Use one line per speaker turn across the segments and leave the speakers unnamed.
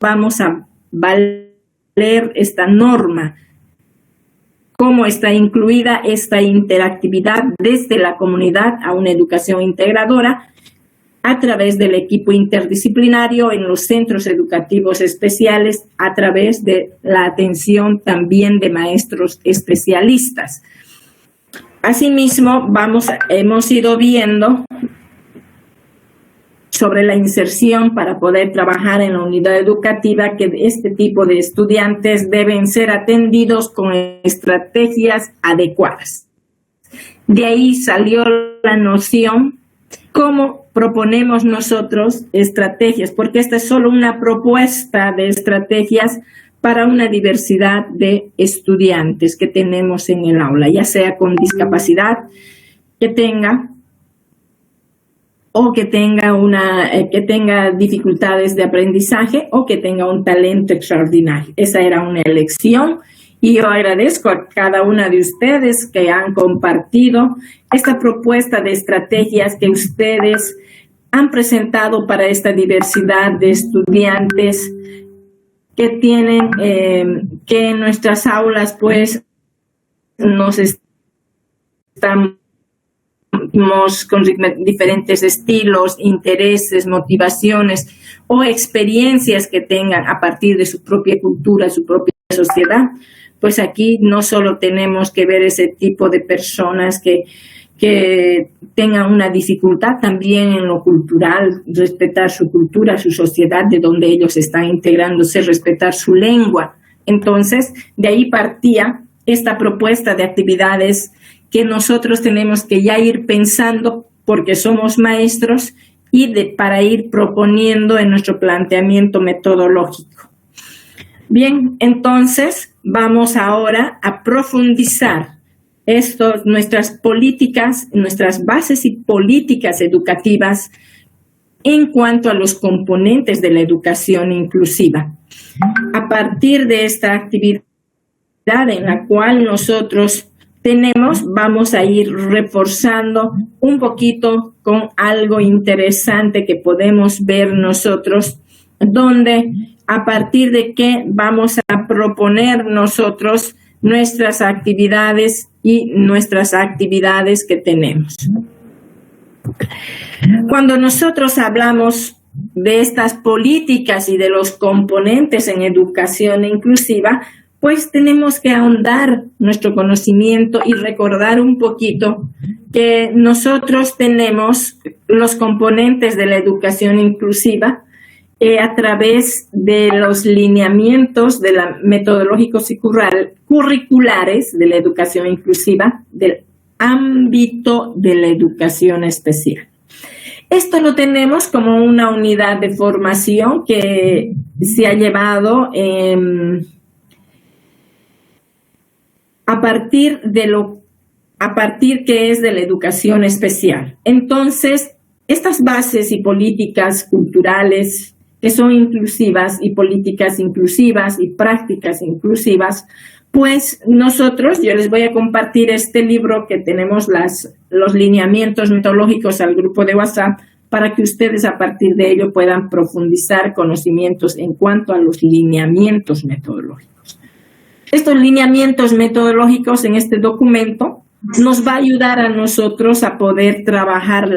vamos a valer esta norma, cómo está incluida esta interactividad desde la comunidad a una educación integradora a través del equipo interdisciplinario en los centros educativos especiales, a través de la atención también de maestros especialistas. Asimismo, hemos ido viendo sobre la inserción para poder trabajar en la unidad educativa, que este tipo de estudiantes deben ser atendidos con estrategias adecuadas. De ahí salió la noción, cómo proponemos nosotros estrategias, porque esta es solo una propuesta de estrategias para una diversidad de estudiantes que tenemos en el aula, ya sea con discapacidad que tenga, o que tenga dificultades de aprendizaje o que tenga un talento extraordinario. Esa era una elección y yo agradezco a cada una de ustedes que han compartido esta propuesta de estrategias que ustedes han presentado para esta diversidad de estudiantes que tienen, que en nuestras aulas pues nos estamos con diferentes estilos, intereses, motivaciones o experiencias que tengan a partir de su propia cultura, su propia sociedad. Pues aquí no solo tenemos que ver ese tipo de personas que tengan una dificultad, también en lo cultural, respetar su cultura, su sociedad, de donde ellos están integrándose, respetar su lengua. Entonces, de ahí partía esta propuesta de actividades que nosotros tenemos que ya ir pensando porque somos maestros y para ir proponiendo en nuestro planteamiento metodológico. Bien, entonces vamos ahora a profundizar nuestras políticas, nuestras bases y políticas educativas en cuanto a los componentes de la educación inclusiva. A partir de esta actividad en la cual nosotros vamos a ir reforzando un poquito con algo interesante que podemos ver nosotros, donde a partir de qué vamos a proponer nosotros nuestras actividades y nuestras actividades que tenemos. Cuando nosotros hablamos de estas políticas y de los componentes en educación inclusiva, pues tenemos que ahondar nuestro conocimiento y recordar un poquito que nosotros tenemos los componentes de la educación inclusiva a través de los lineamientos metodológicos y curriculares de la educación inclusiva del ámbito de la educación especial. Esto lo tenemos como una unidad de formación que se ha llevado a partir que es de la educación especial. Entonces, estas bases y políticas culturales que son inclusivas y políticas inclusivas y prácticas inclusivas, pues yo les voy a compartir este libro que tenemos los lineamientos metodológicos al grupo de WhatsApp para que ustedes a partir de ello puedan profundizar conocimientos en cuanto a los lineamientos metodológicos. Estos lineamientos metodológicos en este documento nos va a ayudar a nosotros a poder trabajar.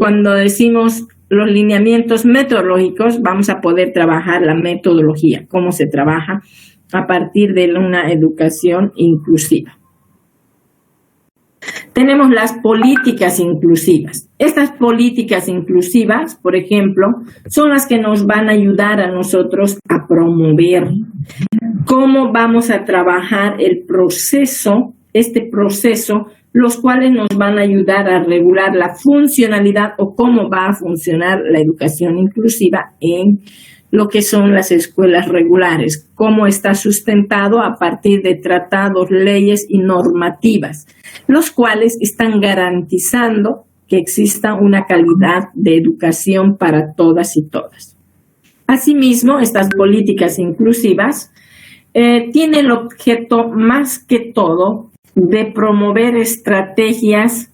Cuando decimos los lineamientos metodológicos, vamos a poder trabajar la metodología, cómo se trabaja a partir de una educación inclusiva. Tenemos las políticas inclusivas. Estas políticas inclusivas, por ejemplo, son las que nos van a ayudar a nosotros a promover cómo vamos a trabajar este proceso, los cuales nos van a ayudar a regular la funcionalidad o cómo va a funcionar la educación inclusiva en lo que son las escuelas regulares, cómo está sustentado a partir de tratados, leyes y normativas, los cuales están garantizando que exista una calidad de educación para todas y todas. Asimismo, estas políticas inclusivas tienen el objeto más que todo de promover estrategias.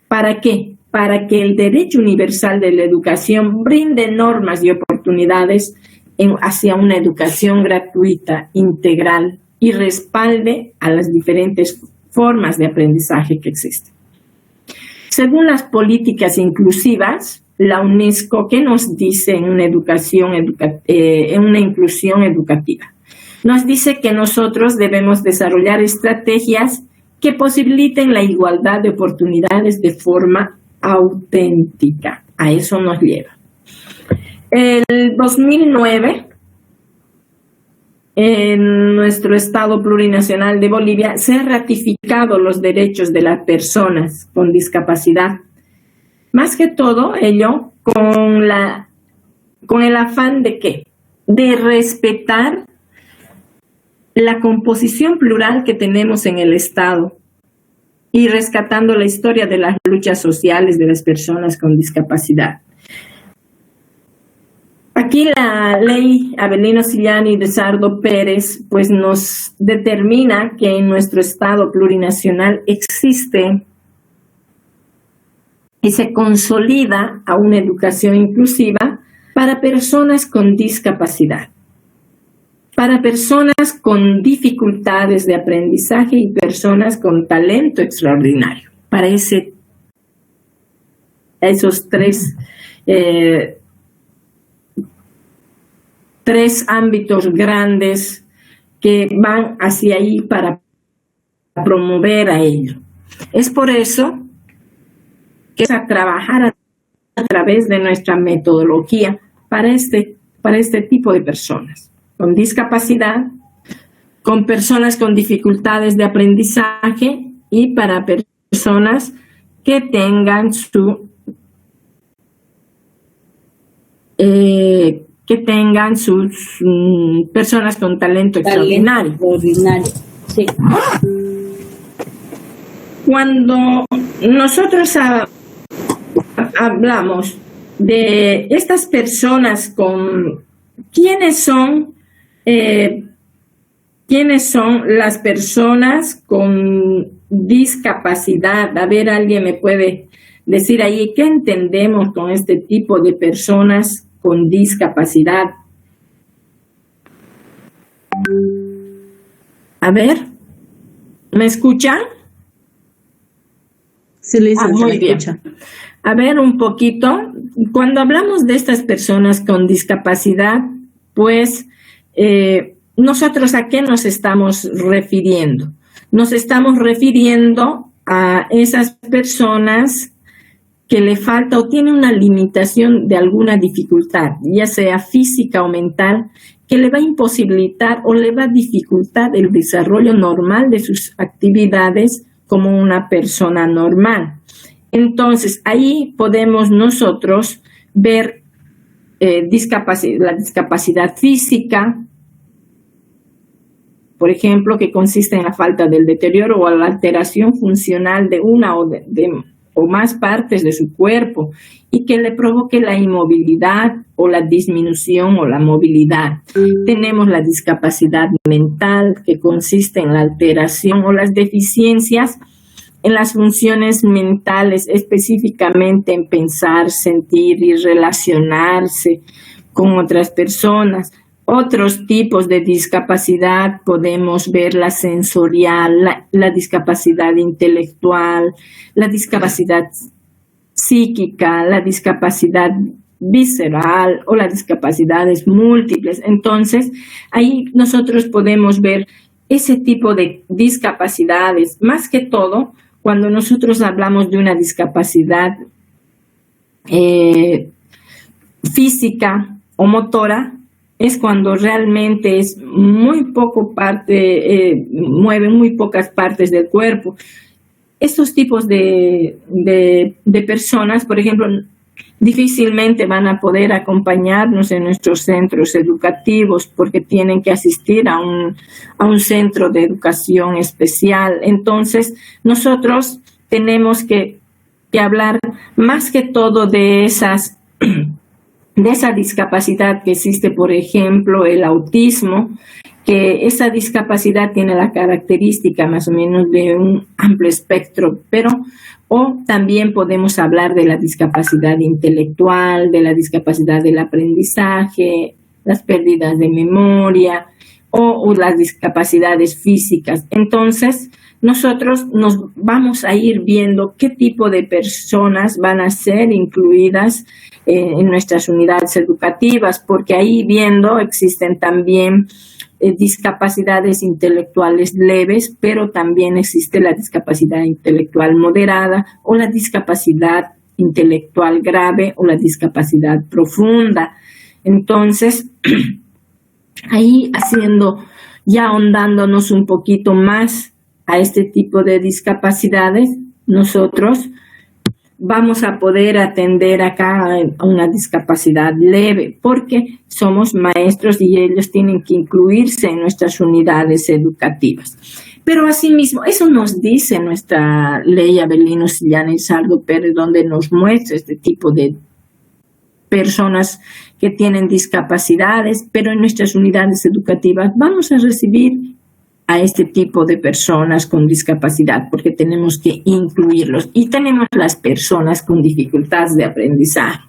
¿Para qué? Para que el derecho universal de la educación brinde normas y oportunidades oportunidades hacia una educación gratuita, integral y respalde a las diferentes formas de aprendizaje que existen. Según las políticas inclusivas, la UNESCO, ¿qué nos dice en una inclusión educativa? Nos dice que nosotros debemos desarrollar estrategias que posibiliten la igualdad de oportunidades de forma auténtica. A eso nos lleva. El 2009, en nuestro Estado plurinacional de Bolivia, se han ratificado los derechos de las personas con discapacidad. Más que todo ello con el afán de ¿qué? De respetar la composición plural que tenemos en el Estado y rescatando la historia de las luchas sociales de las personas con discapacidad. Aquí la ley Avelino Sillani de Sardo Pérez pues nos determina que en nuestro Estado plurinacional existe y se consolida a una educación inclusiva para personas con discapacidad, para personas con dificultades de aprendizaje y personas con talento extraordinario. Para esos tres ámbitos grandes que van hacia ahí para promover a ello. Es por eso que es a trabajar a través de nuestra metodología para este tipo de personas con discapacidad, con personas con dificultades de aprendizaje y para personas que tengan sus personas con talento extraordinario.
Sí.
Cuando nosotros hablamos de estas personas ¿quiénes son las personas con discapacidad? A ver, alguien me puede decir ahí, ¿qué entendemos con este tipo de personas con discapacidad? A ver, ¿me escuchan?
Sí, Lisa,
muy bien. A ver, un poquito, cuando hablamos de estas personas con discapacidad, pues nosotros ¿a qué nos estamos refiriendo? Nos estamos refiriendo a esas personas que le falta o tiene una limitación de alguna dificultad, ya sea física o mental, que le va a imposibilitar o le va a dificultar el desarrollo normal de sus actividades como una persona normal. Entonces, ahí podemos nosotros ver la discapacidad física, por ejemplo, que consiste en la falta del deterioro o la alteración funcional de una o más partes de su cuerpo y que le provoque la inmovilidad o la disminución o la movilidad. Tenemos la discapacidad mental, que consiste en la alteración o las deficiencias en las funciones mentales, específicamente en pensar, sentir y relacionarse con otras personas. Otros tipos de discapacidad podemos ver la sensorial, la discapacidad intelectual, la discapacidad psíquica, la discapacidad visceral o las discapacidades múltiples. Entonces, ahí nosotros podemos ver ese tipo de discapacidades, más que todo, cuando nosotros hablamos de una discapacidad física o motora, es cuando realmente es muy poco mueve muy pocas partes del cuerpo. Estos tipos de personas, por ejemplo, difícilmente van a poder acompañarnos en nuestros centros educativos porque tienen que asistir a un centro de educación especial. Entonces, nosotros tenemos que hablar más que todo de esas de esa discapacidad que existe, por ejemplo, el autismo, que esa discapacidad tiene la característica más o menos de un amplio espectro, o también podemos hablar de la discapacidad intelectual, de la discapacidad del aprendizaje, las pérdidas de memoria o las discapacidades físicas. Entonces, nosotros nos vamos a ir viendo qué tipo de personas van a ser incluidas en nuestras unidades educativas, porque ahí viendo existen también discapacidades intelectuales leves, pero también existe la discapacidad intelectual moderada o la discapacidad intelectual grave o la discapacidad profunda. Entonces, ahí ya ahondándonos un poquito más a este tipo de discapacidades, nosotros vamos a poder atender acá a una discapacidad leve, porque somos maestros y ellos tienen que incluirse en nuestras unidades educativas. Pero asimismo, eso nos dice nuestra ley Avelino Sillana y Sardo Pérez, donde nos muestra este tipo de personas que tienen discapacidades, pero en nuestras unidades educativas vamos a recibir a este tipo de personas con discapacidad, porque tenemos que incluirlos. Y tenemos las personas con dificultades de aprendizaje.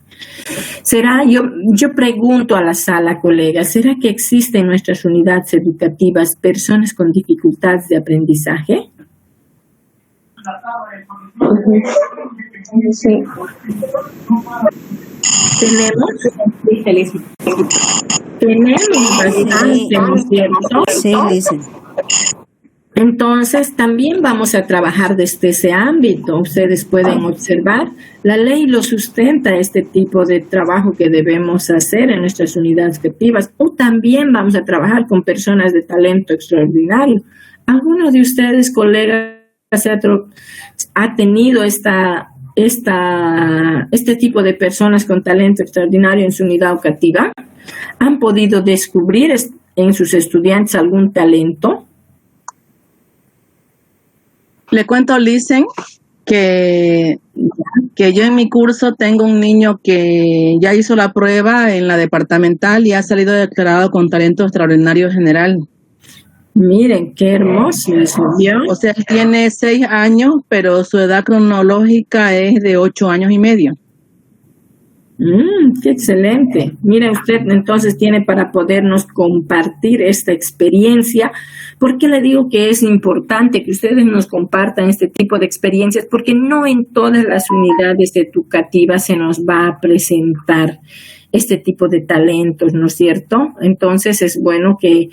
Yo pregunto a la sala, colegas, ¿será que existen en nuestras unidades educativas personas con dificultades de aprendizaje?
Sí.
Tenemos bastante, ¿no es cierto?
Sí, dicen.
Entonces, también vamos a trabajar desde ese ámbito. Ustedes pueden observar, la ley lo sustenta, este tipo de trabajo que debemos hacer en nuestras unidades educativas. O también vamos a trabajar con personas de talento extraordinario. ¿Alguno de ustedes, colegas, ha tenido este tipo de personas con talento extraordinario en su unidad educativa? ¿Han podido descubrir en sus estudiantes algún talento?
Le cuento, Licen, que yo en mi curso tengo un niño que ya hizo la prueba en la departamental y ha salido declarado con talento extraordinario general.
Miren, qué hermoso eso, ¿vio?
O sea, él tiene 6 años, pero su edad cronológica es de 8 años y medio.
¡Qué excelente! Mira, usted entonces tiene para podernos compartir esta experiencia. ¿Por qué le digo que es importante que ustedes nos compartan este tipo de experiencias? Porque no en todas las unidades educativas se nos va a presentar este tipo de talentos, ¿no es cierto? Entonces es bueno que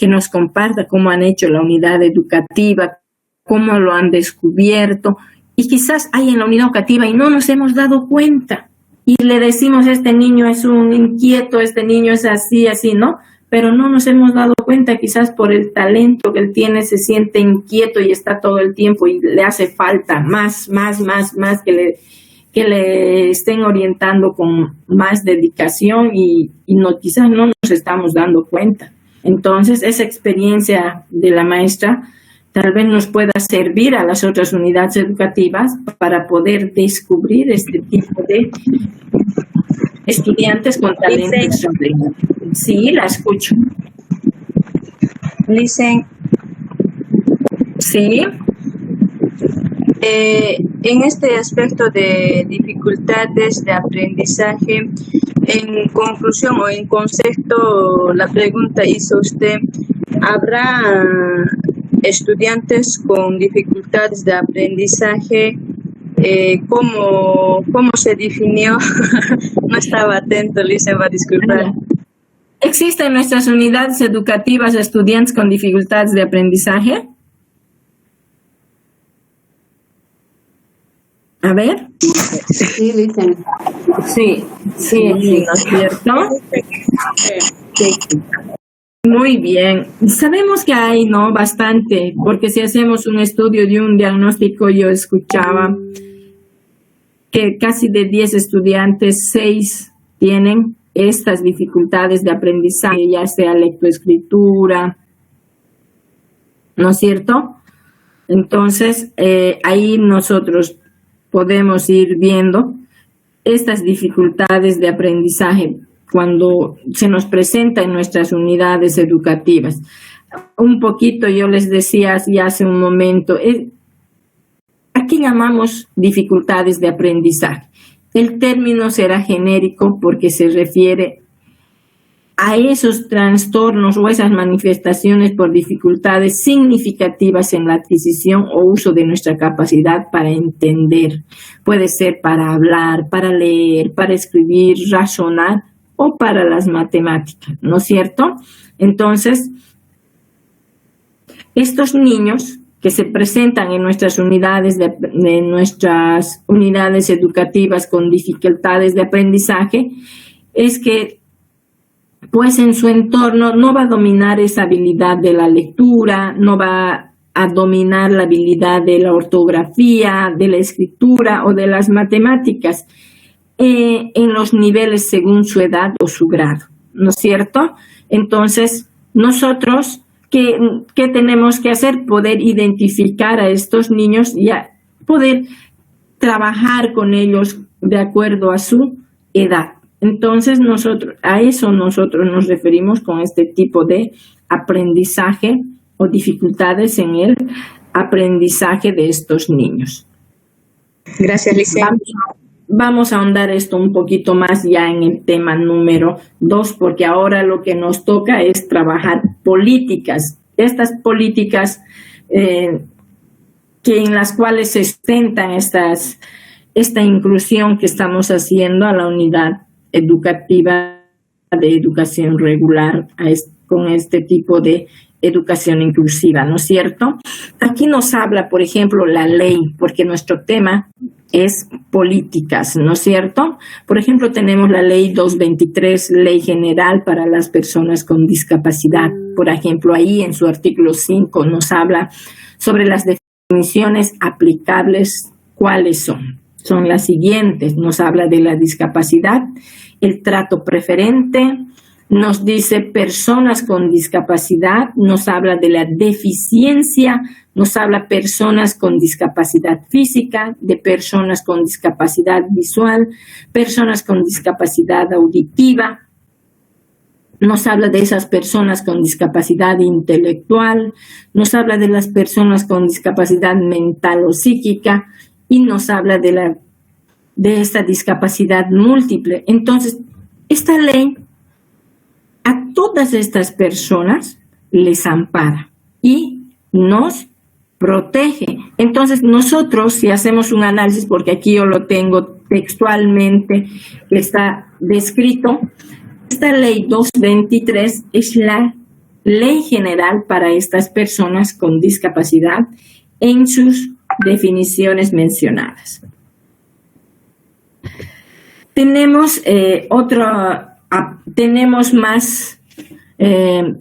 nos comparta cómo han hecho la unidad educativa, cómo lo han descubierto, y quizás hay en la unidad educativa y no nos hemos dado cuenta. Y le decimos, este niño es un inquieto, este niño es así, ¿no? Pero no nos hemos dado cuenta, quizás por el talento que él tiene, se siente inquieto y está todo el tiempo y le hace falta más que le estén orientando con más dedicación y quizás no nos estamos dando cuenta. Entonces, esa experiencia de la maestra tal vez nos pueda servir a las otras unidades educativas para poder descubrir este tipo de estudiantes con talento extraordinario. Sí, la escucho.
Licen.
Sí.
En este aspecto de dificultades de aprendizaje, en conclusión o en concepto, la pregunta hizo usted, ¿habrá estudiantes con dificultades de aprendizaje? ¿Cómo se definió? No estaba atento, Lisa, va a disculpar.
¿Existen en nuestras unidades educativas estudiantes con dificultades de aprendizaje? A ver.
Sí, Lisa.
Sí, ¿no es cierto? Sí. Muy bien. Sabemos que hay, ¿no? Bastante, porque si hacemos un estudio de un diagnóstico, yo escuchaba que casi de 10 estudiantes, 6 tienen estas dificultades de aprendizaje, ya sea lectoescritura, ¿no es cierto? Entonces, ahí nosotros podemos ir viendo estas dificultades de aprendizaje. cuando se nos presenta en nuestras unidades educativas. Un poquito yo les decía ya hace un momento, ¿a qué llamamos dificultades de aprendizaje? El término será genérico porque se refiere a esos trastornos o esas manifestaciones por dificultades significativas en la adquisición o uso de nuestra capacidad para entender. Puede ser para hablar, para leer, para escribir, razonar o para las matemáticas, ¿no es cierto? Entonces, estos niños que se presentan en nuestras unidades educativas con dificultades de aprendizaje, es que pues en su entorno no va a dominar esa habilidad de la lectura, no va a dominar la habilidad de la ortografía, de la escritura o de las matemáticas en los niveles según su edad o su grado, ¿no es cierto? Entonces, nosotros, ¿qué tenemos que hacer? Poder identificar a estos niños y poder trabajar con ellos de acuerdo a su edad. Entonces, a eso nosotros nos referimos con este tipo de aprendizaje o dificultades en el aprendizaje de estos niños.
Gracias, Lice.
Vamos a ahondar esto un poquito más ya en el tema número 2, porque ahora lo que nos toca es trabajar políticas. Estas políticas en las cuales se sustentan esta inclusión que estamos haciendo a la unidad educativa de educación regular con este tipo de educación inclusiva, ¿no es cierto? Aquí nos habla, por ejemplo, la ley, porque nuestro tema es políticas, ¿no es cierto? Por ejemplo, tenemos la ley 223, Ley General para las Personas con Discapacidad. Por ejemplo, ahí en su artículo 5 nos habla sobre las definiciones aplicables. ¿Cuáles son? Son las siguientes. Nos habla de la discapacidad, el trato preferente, nos dice personas con discapacidad, nos habla de la deficiencia, nos habla personas con discapacidad física, de personas con discapacidad visual, personas con discapacidad auditiva, nos habla de esas personas con discapacidad intelectual, nos habla de las personas con discapacidad mental o psíquica y nos habla de esta discapacidad múltiple. Entonces, esta ley a todas estas personas les ampara y nos protege. Entonces, nosotros, si hacemos un análisis, porque aquí yo lo tengo textualmente, que está descrito, esta ley 223 es la ley general para estas personas con discapacidad en sus definiciones mencionadas. Tenemos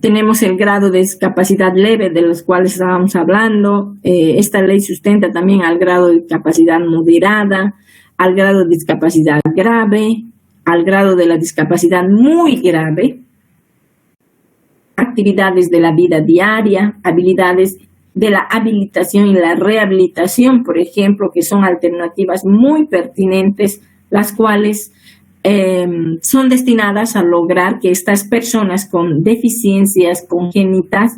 tenemos el grado de discapacidad leve de los cuales estábamos hablando. Esta ley sustenta también al grado de discapacidad moderada, al grado de discapacidad grave, al grado de la discapacidad muy grave, actividades de la vida diaria, habilidades de la habilitación y la rehabilitación, por ejemplo, que son alternativas muy pertinentes, las cuales son destinadas a lograr que estas personas con deficiencias congénitas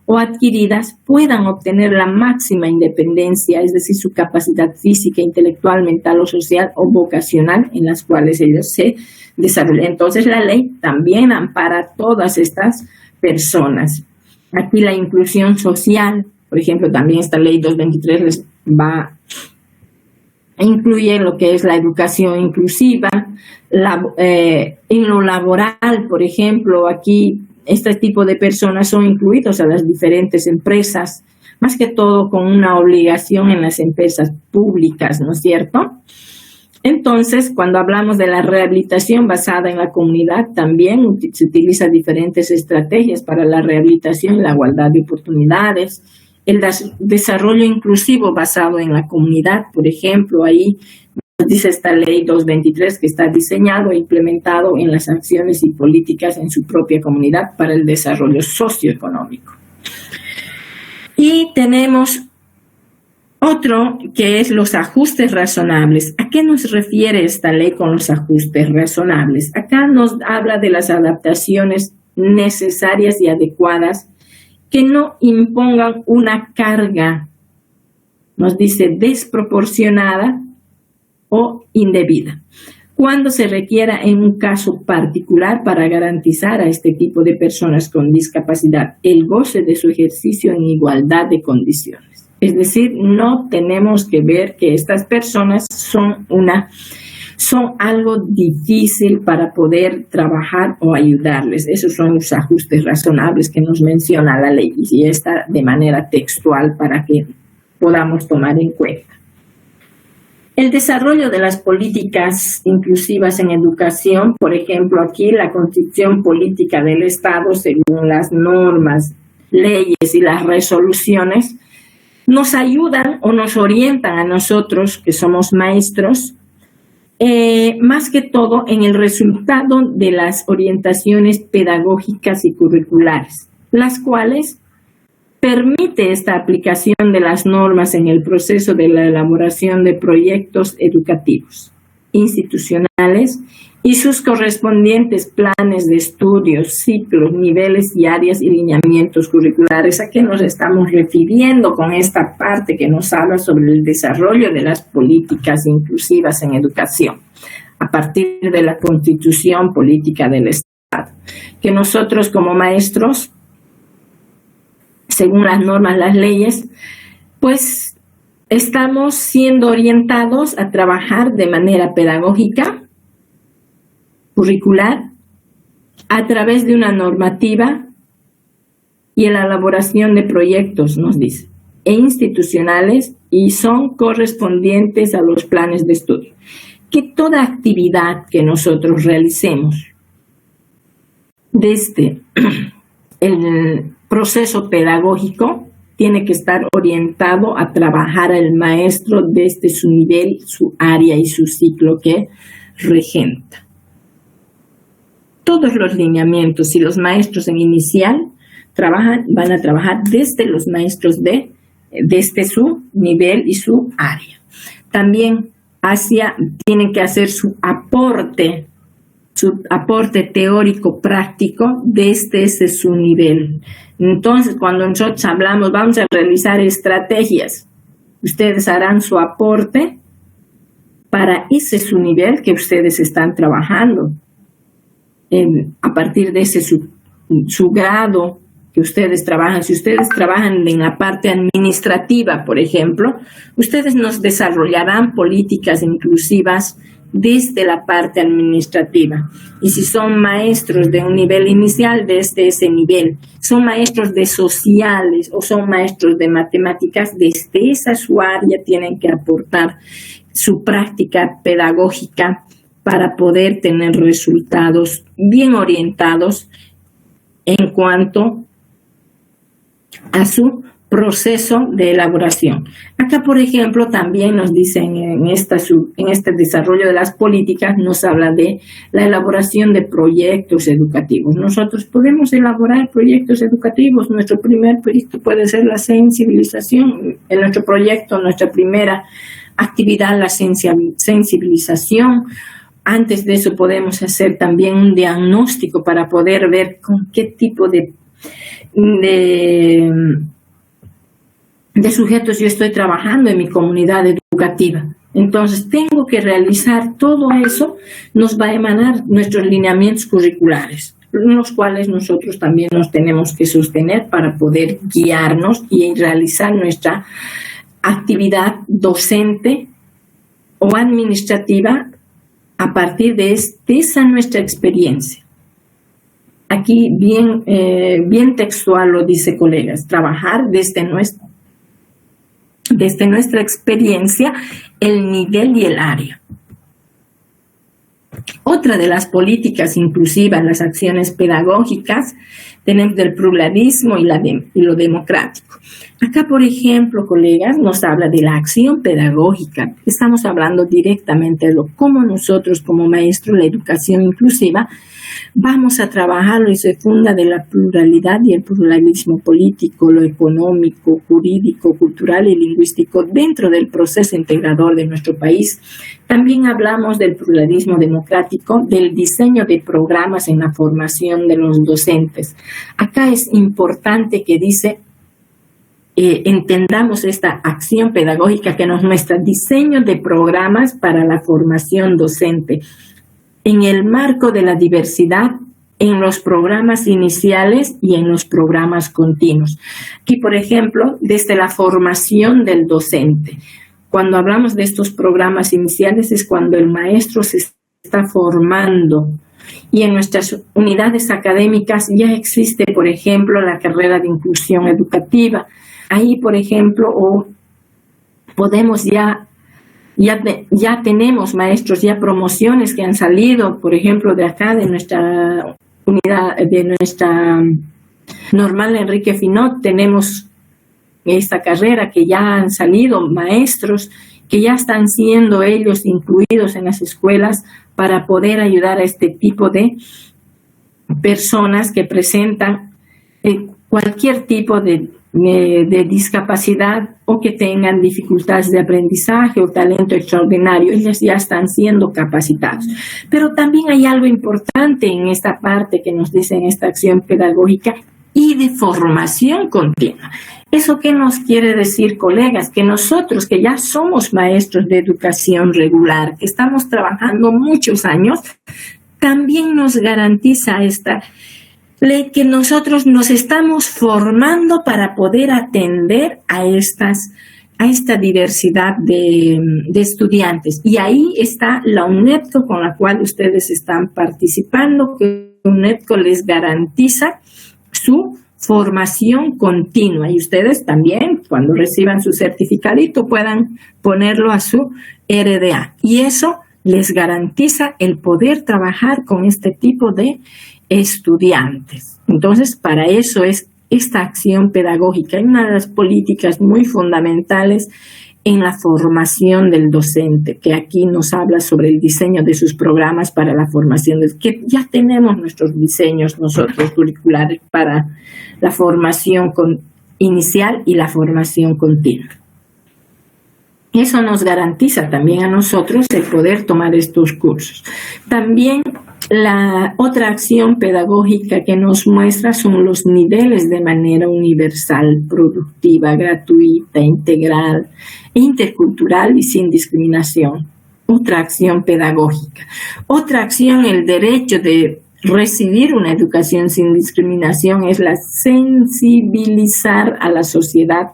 o adquiridas puedan obtener la máxima independencia, es decir, su capacidad física, intelectual, mental o social o vocacional en las cuales ellos se desarrollan. Entonces, la ley también ampara a todas estas personas. Aquí la inclusión social, por ejemplo, también esta ley 223 les incluye lo que es la educación inclusiva, en lo laboral, por ejemplo, aquí este tipo de personas son incluidos a las diferentes empresas, más que todo con una obligación en las empresas públicas, ¿no es cierto? Entonces, cuando hablamos de la rehabilitación basada en la comunidad, también se utilizan diferentes estrategias para la rehabilitación y la igualdad de oportunidades. El desarrollo inclusivo basado en la comunidad, por ejemplo, ahí nos dice esta ley 223 que está diseñado e implementado en las acciones y políticas en su propia comunidad para el desarrollo socioeconómico. Y tenemos Otro que es los ajustes razonables. ¿A qué nos refiere esta ley con los ajustes razonables? Acá nos habla de las adaptaciones necesarias y adecuadas que no impongan una carga, nos dice, desproporcionada o indebida, cuando se requiera en un caso particular para garantizar a este tipo de personas con discapacidad el goce de su ejercicio en igualdad de condiciones. Es decir, no tenemos que ver que estas personas son algo difícil para poder trabajar o ayudarles. Esos son los ajustes razonables que nos menciona la ley y está de manera textual para que podamos tomar en cuenta. El desarrollo de las políticas inclusivas en educación, por ejemplo, aquí la Constitución Política del Estado, según las normas, leyes y las resoluciones, nos ayudan o nos orientan a nosotros, que somos maestros, más que todo en el resultado de las orientaciones pedagógicas y curriculares, las cuales permite esta aplicación de las normas en el proceso de la elaboración de proyectos educativos, institucionales y sus correspondientes planes de estudios, ciclos, niveles y áreas y lineamientos curriculares. ¿A qué nos estamos refiriendo con esta parte que nos habla sobre el desarrollo de las políticas inclusivas en educación a partir de la Constitución Política del Estado? Que nosotros como maestros, según las normas, las leyes, pues estamos siendo orientados a trabajar de manera pedagógica, curricular, a través de una normativa y en la elaboración de proyectos, nos dice, e institucionales, y son correspondientes a los planes de estudio. Que toda actividad que nosotros realicemos desde el proceso pedagógico tiene que estar orientado a trabajar al maestro desde su nivel, su área y su ciclo que regenta. Todos los lineamientos y los maestros en inicial van a trabajar desde los maestros desde su nivel y su área. También tienen que hacer su aporte teórico práctico desde su nivel. Entonces, cuando nosotros hablamos, vamos a realizar estrategias, ustedes harán su aporte para ese su nivel que ustedes están trabajando. A partir de ese su grado que ustedes trabajan. Si ustedes trabajan en la parte administrativa, por ejemplo, ustedes nos desarrollarán políticas inclusivas desde la parte administrativa. Y si son maestros de un nivel inicial, desde ese nivel. Son maestros de sociales o son maestros de matemáticas, desde esa su área tienen que aportar su práctica pedagógica para poder tener resultados bien orientados en cuanto a su proceso de elaboración. Acá, por ejemplo, también nos dicen en este desarrollo de las políticas, nos habla de la elaboración de proyectos educativos. Nosotros podemos elaborar proyectos educativos. Nuestro primer proyecto puede ser la sensibilización. En nuestro proyecto, nuestra primera actividad, la sensibilización. Antes de eso podemos hacer también un diagnóstico para poder ver con qué tipo de sujetos yo estoy trabajando en mi comunidad educativa. Entonces tengo que realizar todo eso, nos va a emanar nuestros lineamientos curriculares, los cuales nosotros también nos tenemos que sostener para poder guiarnos y realizar nuestra actividad docente o administrativa a partir de esa nuestra experiencia. Aquí bien textual lo dice, colegas, trabajar desde nuestra experiencia, el nivel y el área. Otra de las políticas inclusivas, las acciones pedagógicas, tenemos del pluralismo y lo democrático. Acá, por ejemplo, colegas, nos habla de la acción pedagógica. Estamos hablando directamente de cómo nosotros como maestros, la educación inclusiva, vamos a trabajarlo y se funda de la pluralidad y el pluralismo político, lo económico, jurídico, cultural y lingüístico dentro del proceso integrador de nuestro país. También hablamos del pluralismo democrático, del diseño de programas en la formación de los docentes. Acá es importante que dice, entendamos esta acción pedagógica que nos muestra diseño de programas para la formación docente en el marco de la diversidad en los programas iniciales y en los programas continuos. Aquí, por ejemplo, desde la formación del docente. Cuando hablamos de estos programas iniciales es cuando el maestro se está formando. Y en nuestras unidades académicas ya existe, por ejemplo, la carrera de inclusión educativa. Ahí, por ejemplo, podemos ya tenemos maestros, ya promociones que han salido, por ejemplo, de acá, de nuestra unidad, de nuestra normal Enrique Finot, tenemos esta carrera que ya han salido maestros que ya están siendo ellos incluidos en las escuelas para poder ayudar a este tipo de personas que presentan cualquier tipo de discapacidad o que tengan dificultades de aprendizaje o talento extraordinario. Ellos ya están siendo capacitados. Pero también hay algo importante en esta parte que nos dice en esta acción pedagógica y de formación continua. ¿Eso qué nos quiere decir, colegas? Que nosotros, que ya somos maestros de educación regular, que estamos trabajando muchos años, también nos garantiza esta ley que nosotros nos estamos formando para poder atender a esta diversidad de estudiantes. Y ahí está la UNEDCO con la cual ustedes están participando, que UNEDCO les garantiza su formación continua. Y ustedes también, cuando reciban su certificadito, puedan ponerlo a su RDA. Y eso les garantiza el poder trabajar con este tipo de estudiantes. Entonces, para eso es esta acción pedagógica, una de las políticas muy fundamentales en la formación del docente, que aquí nos habla sobre el diseño de sus programas para la formación, que ya tenemos nuestros diseños nosotros curriculares para la formación inicial y la formación continua. Eso nos garantiza también a nosotros el poder tomar estos cursos. También la otra acción pedagógica que nos muestra son los niveles de manera universal, productiva, gratuita, integral, intercultural y sin discriminación. Otra acción pedagógica. Otra acción, el derecho de recibir una educación sin discriminación, es la sensibilizar a la sociedad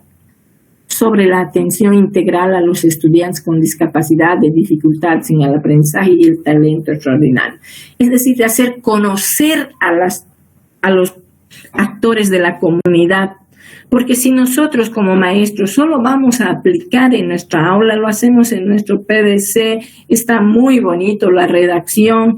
sobre la atención integral a los estudiantes con discapacidad, de dificultades en el aprendizaje y el talento extraordinario. Es decir, de hacer conocer a los actores de la comunidad, porque si nosotros como maestros solo vamos a aplicar en nuestra aula, lo hacemos en nuestro PDC, está muy bonito la redacción,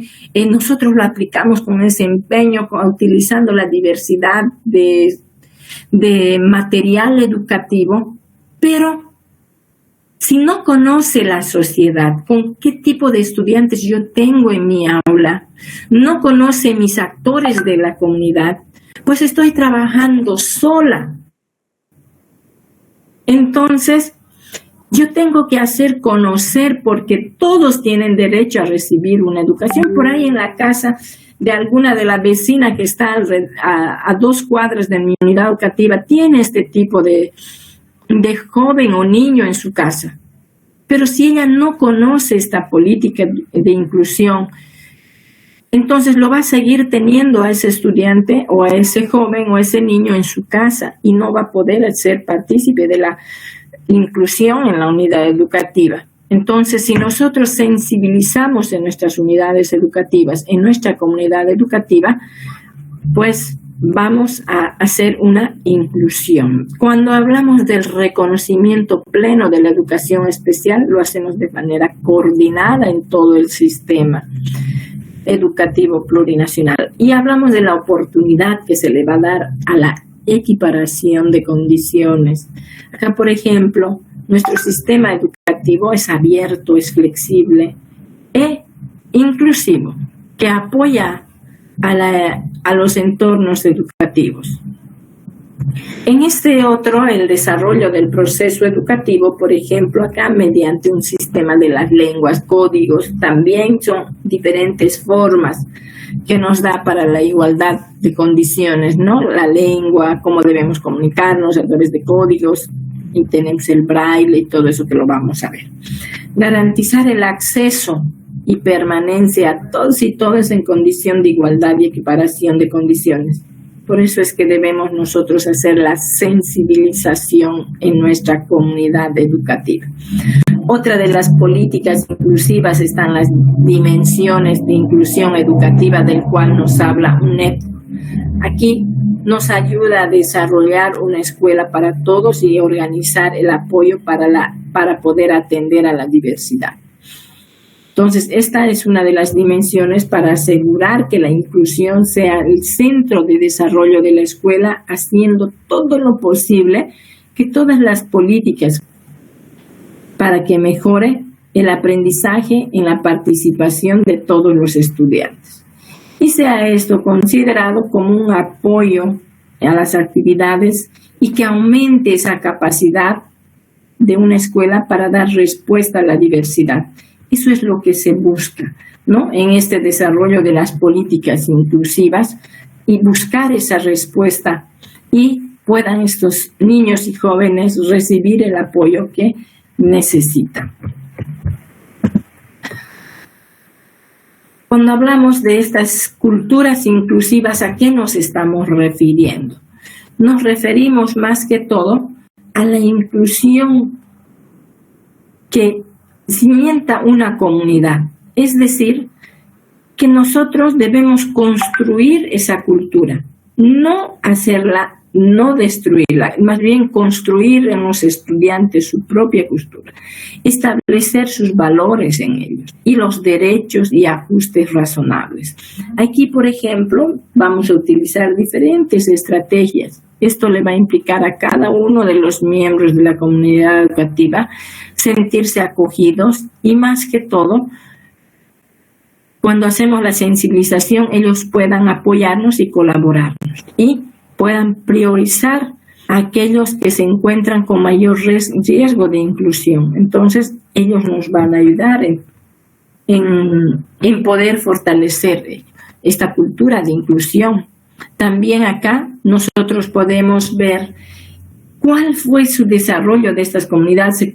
nosotros lo aplicamos con ese empeño, utilizando la diversidad de material educativo. Pero si no conoce la sociedad, con qué tipo de estudiantes yo tengo en mi aula, no conoce mis actores de la comunidad, pues estoy trabajando sola. Entonces, yo tengo que hacer conocer, porque todos tienen derecho a recibir una educación. Por ahí en la casa de alguna de la vecina que está a 2 cuadras de mi unidad educativa, tiene este tipo de joven o niño en su casa. Pero si ella no conoce esta política de inclusión, entonces lo va a seguir teniendo a ese estudiante o a ese joven o a ese niño en su casa y no va a poder ser partícipe de la inclusión en la unidad educativa. Entonces, si nosotros sensibilizamos en nuestras unidades educativas, en nuestra comunidad educativa, pues vamos a hacer una inclusión. Cuando hablamos del reconocimiento pleno de la educación especial, lo hacemos de manera coordinada en todo el sistema educativo plurinacional. Y hablamos de la oportunidad que se le va a dar a la equiparación de condiciones. Acá, por ejemplo, nuestro sistema educativo es abierto, es flexible e inclusivo, que apoya a los entornos educativos. En este otro, el desarrollo del proceso educativo, por ejemplo, acá mediante un sistema de las lenguas, códigos, también son diferentes formas que nos da para la igualdad de condiciones, ¿no? La lengua, cómo debemos comunicarnos a través de códigos, y tenemos el braille y todo eso que lo vamos a ver. Garantizar el acceso y permanencia a todos y todas en condición de igualdad y equiparación de condiciones. Por eso es que debemos nosotros hacer la sensibilización en nuestra comunidad educativa. Otra de las políticas inclusivas están las dimensiones de inclusión educativa del cual nos habla UNED. Aquí nos ayuda a desarrollar una escuela para todos y organizar el apoyo para poder atender a la diversidad. Entonces, esta es una de las dimensiones para asegurar que la inclusión sea el centro de desarrollo de la escuela, haciendo todo lo posible que todas las políticas para que mejore el aprendizaje en la participación de todos los estudiantes. Y sea esto considerado como un apoyo a las actividades y que aumente esa capacidad de una escuela para dar respuesta a la diversidad. Eso es lo que se busca, ¿no? En este desarrollo de las políticas inclusivas y buscar esa respuesta y puedan estos niños y jóvenes recibir el apoyo que necesitan. Cuando hablamos de estas culturas inclusivas, ¿a qué nos estamos refiriendo? Nos referimos más que todo a la inclusión que cimienta una comunidad. Es decir, que nosotros debemos construir esa cultura, no hacerla, no destruirla, más bien construir en los estudiantes su propia cultura, establecer sus valores en ellos y los derechos y ajustes razonables. Aquí, por ejemplo, vamos a utilizar diferentes estrategias. Esto le va a implicar a cada uno de los miembros de la comunidad educativa sentirse acogidos y, más que todo, cuando hacemos la sensibilización, ellos puedan apoyarnos y colaborarnos y puedan priorizar a aquellos que se encuentran con mayor riesgo de inclusión. Entonces, ellos nos van a ayudar en poder fortalecer esta cultura de inclusión. También acá nosotros podemos ver cuál fue su desarrollo de estas comunidades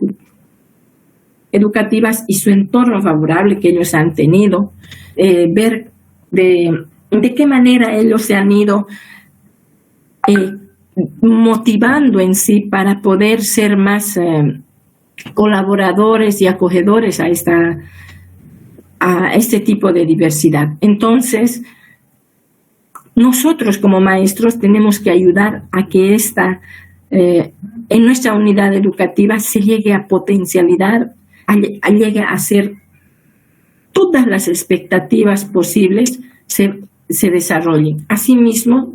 educativas y su entorno favorable que ellos han tenido, ver de qué manera ellos se han ido motivando en sí para poder ser más colaboradores y acogedores a este tipo de diversidad. Entonces, nosotros como maestros tenemos que ayudar a que en nuestra unidad educativa se llegue a potencialidad, llegue a ser todas las expectativas posibles se desarrollen. Asimismo,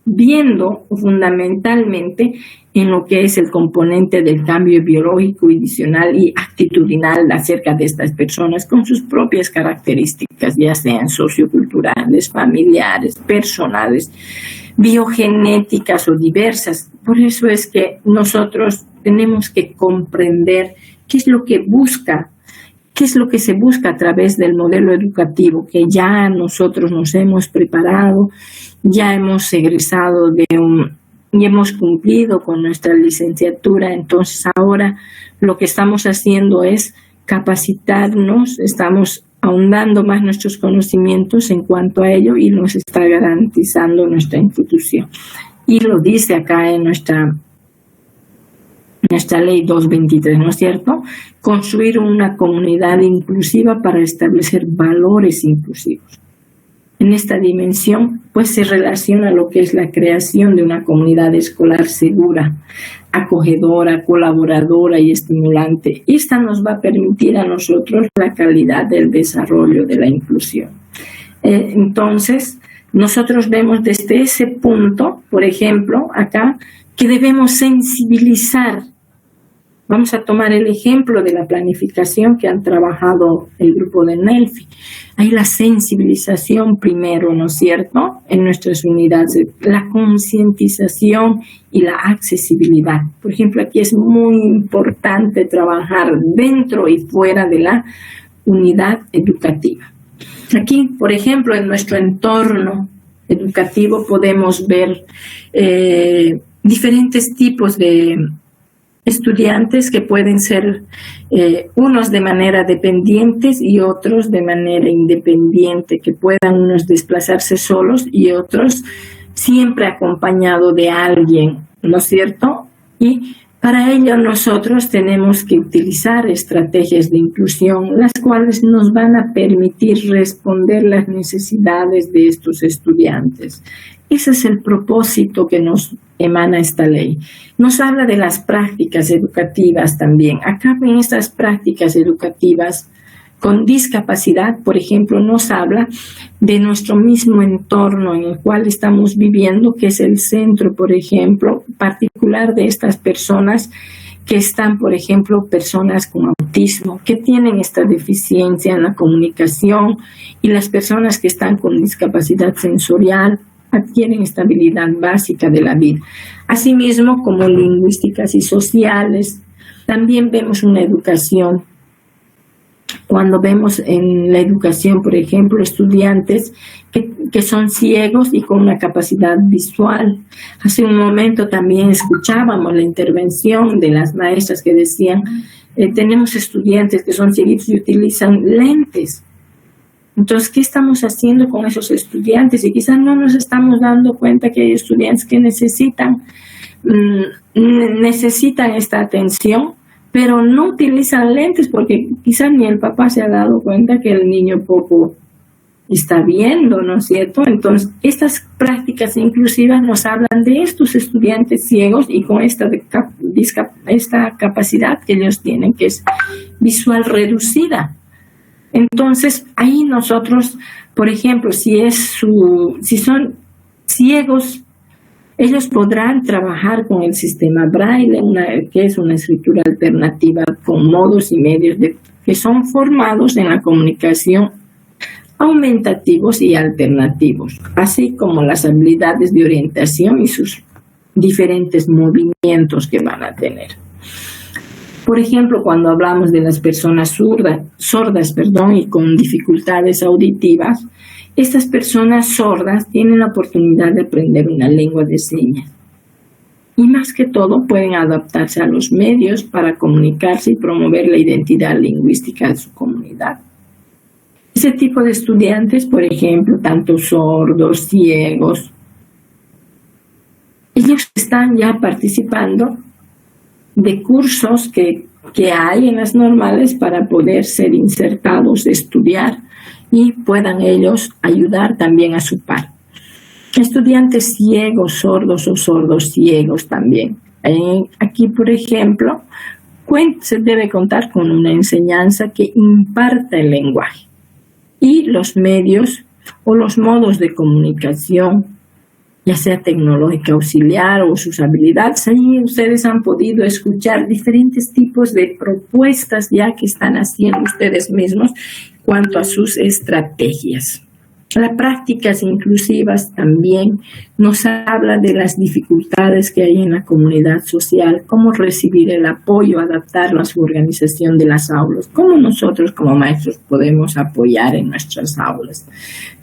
viendo fundamentalmente en lo que es el componente del cambio biológico, adicional y actitudinal acerca de estas personas con sus propias características, ya sean socioculturales, familiares, personales, biogenéticas o diversas. Por eso es que nosotros tenemos que comprender qué es lo que se busca a través del modelo educativo que ya nosotros nos hemos preparado, ya hemos egresado y hemos cumplido con nuestra licenciatura. Entonces ahora lo que estamos haciendo es capacitarnos, estamos ahondando más nuestros conocimientos en cuanto a ello y nos está garantizando nuestra institución. Y lo dice acá en nuestra ley 223, ¿no es cierto? Construir una comunidad inclusiva para establecer valores inclusivos. en esta dimensión, pues se relaciona a lo que es la creación de una comunidad escolar segura, acogedora, colaboradora y estimulante. Esta nos va a permitir a nosotros la calidad del desarrollo de la inclusión. Entonces, nosotros vemos desde ese punto, por ejemplo, acá, que debemos sensibilizar. Vamos a tomar el ejemplo de la planificación que han trabajado el grupo de NELFI. Hay la sensibilización primero, ¿no es cierto?, en nuestras unidades, la concientización y la accesibilidad. Por ejemplo, aquí es muy importante trabajar dentro y fuera de la unidad educativa. Aquí, por ejemplo, en nuestro entorno educativo podemos ver diferentes tipos de estudiantes que pueden ser unos de manera dependientes y otros de manera independiente, que puedan unos desplazarse solos y otros siempre acompañado de alguien, ¿no es cierto? Y para ello nosotros tenemos que utilizar estrategias de inclusión, las cuales nos van a permitir responder las necesidades de estos estudiantes. Ese es el propósito que nos emana esta ley. Nos habla de las prácticas educativas también. Acá en estas prácticas educativas con discapacidad, por ejemplo, nos habla de nuestro mismo entorno en el cual estamos viviendo, que es el centro, por ejemplo, particular de estas personas que están, por ejemplo, personas con autismo, que tienen esta deficiencia en la comunicación, y las personas que están con discapacidad sensorial adquieren esta habilidad básica de la vida. Asimismo, como lingüísticas y sociales, también vemos una educación. Cuando vemos en la educación, por ejemplo, estudiantes que son ciegos y con una capacidad visual. Hace un momento también escuchábamos la intervención de las maestras que decían, tenemos estudiantes que son ciegos y utilizan lentes. Entonces, ¿qué estamos haciendo con esos estudiantes? Y quizás no nos estamos dando cuenta que hay estudiantes que necesitan esta atención, pero no utilizan lentes porque quizás ni el papá se ha dado cuenta que el niño poco está viendo, ¿no es cierto? Entonces, estas prácticas inclusivas nos hablan de estos estudiantes ciegos y con esta capacidad que ellos tienen, que es visual reducida. Entonces, ahí nosotros, por ejemplo, si son ciegos, ellos podrán trabajar con el sistema Braille, que es una escritura alternativa con modos y medios que son formados en la comunicación aumentativos y alternativos, así como las habilidades de orientación y sus diferentes movimientos que van a tener. Por ejemplo, cuando hablamos de las personas sordas y con dificultades auditivas, estas personas sordas tienen la oportunidad de aprender una lengua de señas. Y más que todo pueden adaptarse a los medios para comunicarse y promover la identidad lingüística de su comunidad. Ese tipo de estudiantes, por ejemplo, tanto sordos, ciegos, ellos están ya participando de cursos que hay en las normales para poder ser insertados, estudiar y puedan ellos ayudar también a su par. Estudiantes ciegos, sordos o sordos ciegos también. Aquí, por ejemplo, se debe contar con una enseñanza que imparta el lenguaje y los medios o los modos de comunicación, ya sea tecnológica auxiliar o sus habilidades. Ahí ustedes han podido escuchar diferentes tipos de propuestas ya que están haciendo ustedes mismos cuanto a sus estrategias. Las prácticas inclusivas también nos habla de las dificultades que hay en la comunidad social, cómo recibir el apoyo, adaptarlo a su organización de las aulas, cómo nosotros como maestros podemos apoyar en nuestras aulas.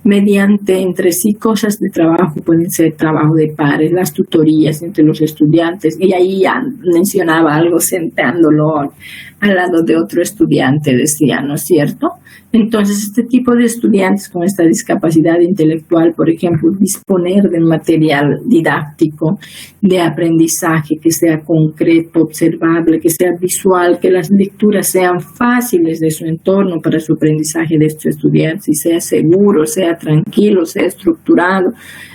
Mediante entre sí cosas de trabajo, pueden ser trabajo de pares, las tutorías entre los estudiantes, y ahí ya mencionaba algo sentándolo al lado de otro estudiante, decía, ¿no es cierto? Entonces, este tipo de estudiantes con esta discapacidad intelectual, por ejemplo, disponer de material material didáctico de aprendizaje que sea concreto, observable, que sea visual, que las lecturas sean fáciles de su entorno para su aprendizaje de estos estudiantes y sea seguro, sea tranquilo, sea estructurado.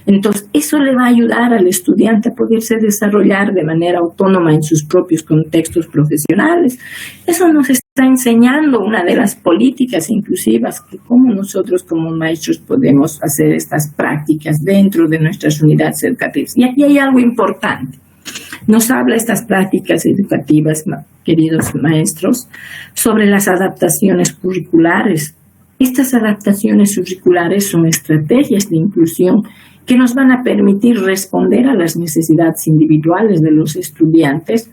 Entonces, eso le va a ayudar al estudiante a poderse desarrollar de manera autónoma en sus propios contextos profesionales. Eso nos está enseñando una de las políticas inclusivas, que cómo nosotros como maestros podemos hacer estas prácticas dentro de nuestras unidades educativas. Y aquí hay algo importante. Nos habla estas prácticas educativas, queridos maestros, sobre las adaptaciones curriculares. Estas adaptaciones curriculares son estrategias de inclusión que nos van a permitir responder a las necesidades individuales de los estudiantes.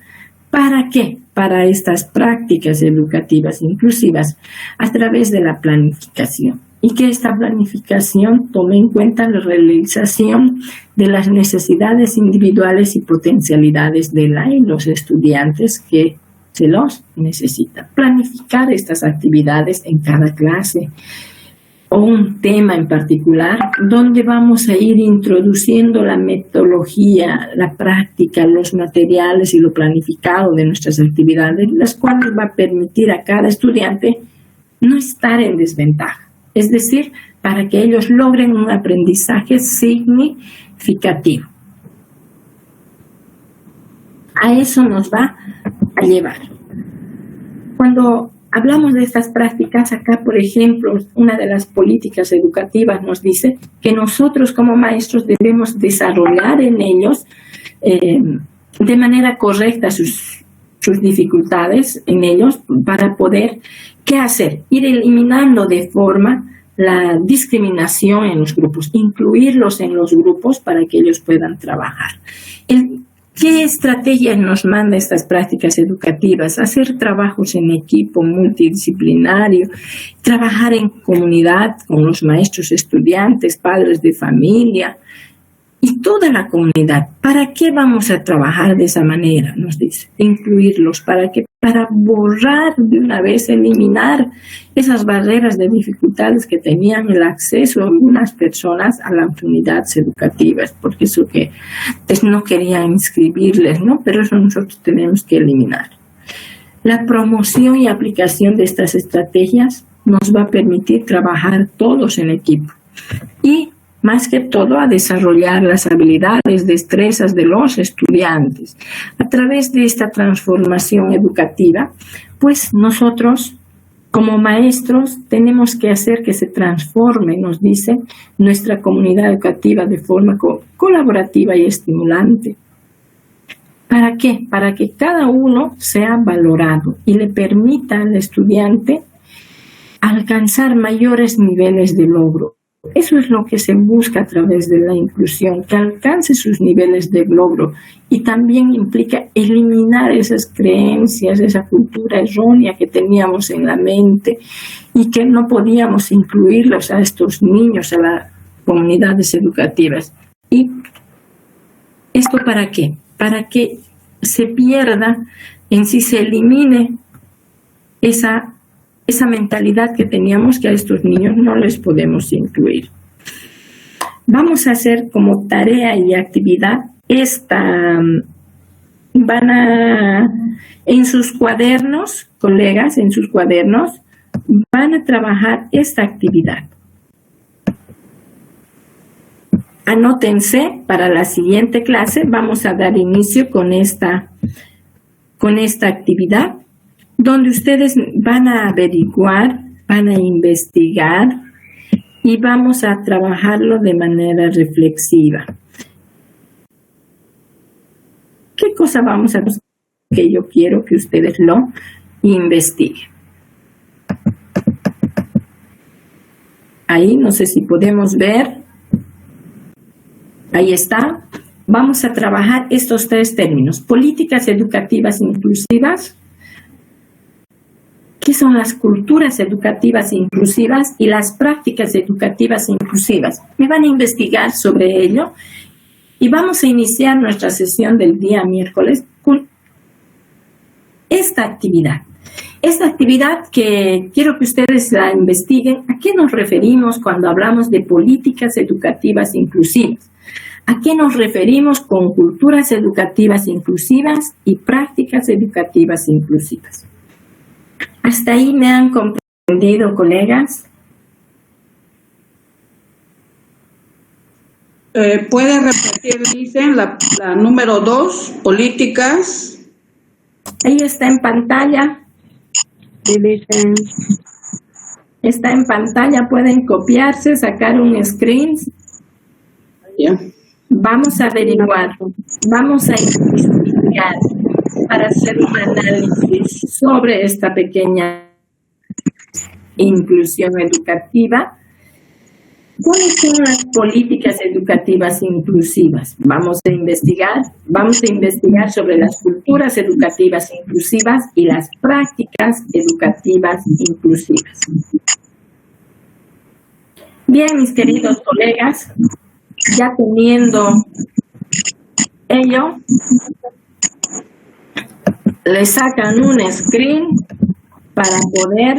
¿Para qué? Para estas prácticas educativas inclusivas a través de la planificación. Y que esta planificación tome en cuenta la realización de las necesidades individuales y potencialidades de los estudiantes que se los necesitan. Planificar estas actividades en cada clase o un tema en particular, donde vamos a ir introduciendo la metodología, la práctica, los materiales y lo planificado de nuestras actividades, las cuales va a permitir a cada estudiante no estar en desventaja. Es decir, para que ellos logren un aprendizaje significativo. A eso nos va a llevar. Cuando hablamos de estas prácticas, acá, por ejemplo, una de las políticas educativas nos dice que nosotros como maestros debemos desarrollar en ellos de manera correcta sus dificultades en ellos para poder, ¿qué hacer? Ir eliminando de forma la discriminación en los grupos, incluirlos en los grupos para que ellos puedan trabajar. ¿Qué estrategias nos manda estas prácticas educativas? Hacer trabajos en equipo multidisciplinario, trabajar en comunidad con los maestros, estudiantes, padres de familia y toda la comunidad. ¿Para qué vamos a trabajar de esa manera? Nos dice, incluirlos. ¿Para qué? Para borrar de una vez, eliminar esas barreras de dificultades que tenían el acceso a algunas personas a las unidades educativas, porque eso que no querían inscribirles, ¿no? Pero eso nosotros tenemos que eliminar. La promoción y aplicación de estas estrategias nos va a permitir trabajar todos en equipo y más que todo a desarrollar las habilidades, destrezas de los estudiantes. A través de esta transformación educativa, pues nosotros como maestros tenemos que hacer que se transforme, nos dice, nuestra comunidad educativa de forma colaborativa y estimulante. ¿Para qué? Para que cada uno sea valorado y le permita al estudiante alcanzar mayores niveles de logro. Eso es lo que se busca a través de la inclusión, que alcance sus niveles de logro y también implica eliminar esas creencias, esa cultura errónea que teníamos en la mente y que no podíamos incluirlos a estos niños, a las comunidades educativas. ¿Y esto para qué? Para que se pierda, en sí se elimine esa mentalidad que teníamos que a estos niños no les podemos incluir. Vamos a hacer como tarea y actividad en sus cuadernos, colegas, en sus cuadernos, van a trabajar esta actividad. Anótense para la siguiente clase, vamos a dar inicio con esta actividad, donde ustedes van a averiguar, van a investigar y vamos a trabajarlo de manera reflexiva. ¿Qué cosa vamos a hacer? Que yo quiero que ustedes lo investiguen. Ahí, no sé si podemos ver. Ahí está. Vamos a trabajar estos tres términos. Políticas educativas inclusivas. ¿Qué son las culturas educativas inclusivas y las prácticas educativas inclusivas? Me van a investigar sobre ello y vamos a iniciar nuestra sesión del día miércoles con esta actividad. Esta actividad que quiero que ustedes la investiguen. ¿A qué nos referimos cuando hablamos de políticas educativas inclusivas? ¿A qué nos referimos con culturas educativas inclusivas y prácticas educativas inclusivas? ¿Hasta ahí me han comprendido, colegas?
¿Puede repetir, dicen, la número 2, políticas?
Ahí está en pantalla.
Sí, dicen.
Está en pantalla, pueden copiarse, sacar un screen.
Ya.
Vamos a averiguar, vamos a investigar para hacer un análisis sobre esta pequeña inclusión educativa. ¿Cuáles son las políticas educativas inclusivas? Vamos a investigar sobre las culturas educativas inclusivas y las prácticas educativas inclusivas. Bien, mis queridos colegas, ya teniendo ello, le sacan un screen para poder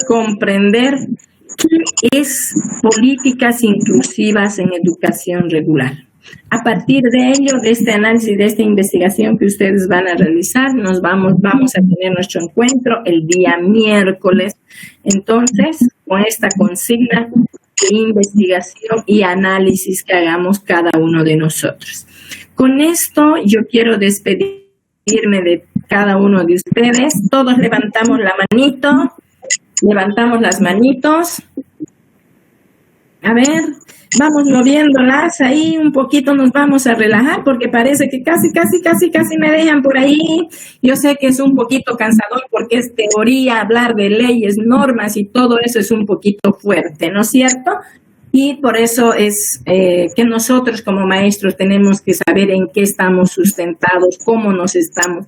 comprender qué es políticas inclusivas en educación regular. A partir de ello, de este análisis, de esta investigación que ustedes van a realizar, vamos a tener nuestro encuentro el día miércoles. Entonces, con esta consigna de investigación y análisis que hagamos cada uno de nosotros. Con esto, yo quiero despedirme de cada uno de ustedes. Todos levantamos la manito, levantamos las manitos. A ver, vamos moviéndolas ahí un poquito, nos vamos a relajar porque parece que casi me dejan por ahí. Yo sé que es un poquito cansador porque es teoría, hablar de leyes, normas y todo eso es un poquito fuerte, ¿no es cierto? Y por eso es que nosotros como maestros tenemos que saber en qué estamos sustentados, cómo nos estamos.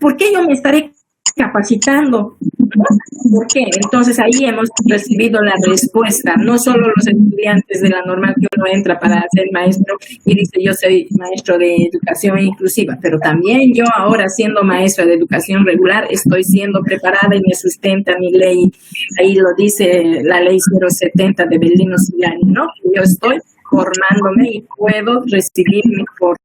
¿Por qué yo me estaré capacitando? ¿Por qué? Entonces ahí hemos recibido la respuesta, no solo los estudiantes de la normal que uno entra para ser maestro y dice yo soy maestro de educación inclusiva, pero también yo ahora siendo maestra de educación regular estoy siendo preparada y me sustenta mi ley, ahí lo dice la ley 070 de Bellino Sillani, ¿no? Yo estoy formándome y puedo recibir mi formación